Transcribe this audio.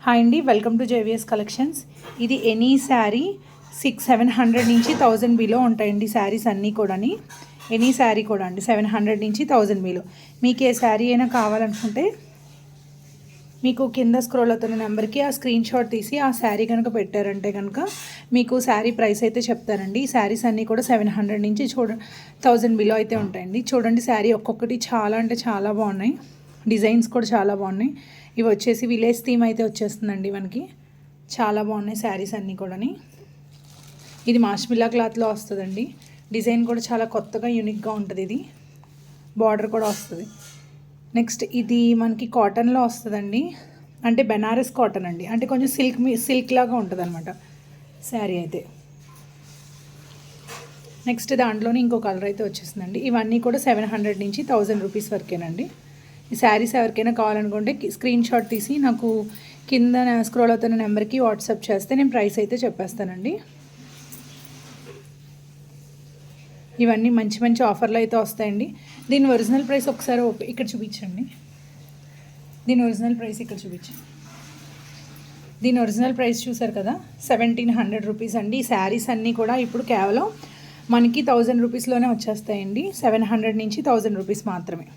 Hi అండి, welcome to JVS collections. ఇది any sari 600-700 నుంచి 1000 బిలో ఉంటాయండి. శారీస్ అన్నీ కూడాని ఎనీ శారీ కూడా అండి 700 నుంచి 1000 బిలో. మీకు ఏ శారీ అయినా కావాలనుకుంటే మీకు కింద స్క్రోల్ అవుతున్న నెంబర్కి ఆ స్క్రీన్ షాట్ తీసి ఆ శారీ కనుక పెట్టారంటే కనుక మీకు శారీ ప్రైస్ అయితే చెప్తారండి. ఈ శారీస్ అన్నీ కూడా 700 నుంచి 1000 బిలో అయితే ఉంటాయండి. చూడండి, శారీ ఒక్కొక్కటి చాలా అంటే చాలా బాగున్నాయి. డిజైన్స్ కూడా చాలా బాగున్నాయి. ఇవి వచ్చేసి విలేజ్ థీమ్ అయితే వచ్చేస్తుందండి. మనకి చాలా బాగున్నాయి శారీస్ అన్నీ కూడాని. ఇది మాష్మిల్లా క్లాత్లో వస్తుందండి. డిజైన్ కూడా చాలా కొత్తగా యూనిక్గా ఉంటుంది. ఇది బార్డర్ కూడా వస్తుంది. నెక్స్ట్ ఇది మనకి కాటన్లో వస్తుందండి. అంటే బెనారస్ కాటన్ అండి. అంటే కొంచెం సిల్క్ లాగా ఉంటుంది అనమాట శారీ అయితే. నెక్స్ట్ దాంట్లోనే ఇంకో కలర్ అయితే వచ్చేస్తుందండి. ఇవన్నీ కూడా 700 నుంచి 1000 రూపీస్ వరకేనండి. ఈ శారీస్ ఎవరికైనా కావాలనుకుంటే స్క్రీన్ షాట్ తీసి నాకు కింద స్క్రోల్ అవుతున్న నెంబర్కి వాట్సాప్ చేస్తే నేను ప్రైస్ అయితే చెప్పేస్తానండి. ఇవన్నీ మంచి మంచి ఆఫర్లు అయితే వస్తాయండి. దీని ఒరిజినల్ ప్రైస్ ఒకసారి ఇక్కడ చూపించండి. దీని ఒరిజినల్ ప్రైస్ ఇక్కడ చూపించండి. దీని ఒరిజినల్ ప్రైస్ చూసారు కదా, 1700 రూపీస్ అండి. ఈ శారీస్ అన్నీ కూడా ఇప్పుడు కేవలం మనకి 1000 రూపీస్లోనే వచ్చేస్తాయండి. 700 నుంచి 1000 రూపీస్ మాత్రమే.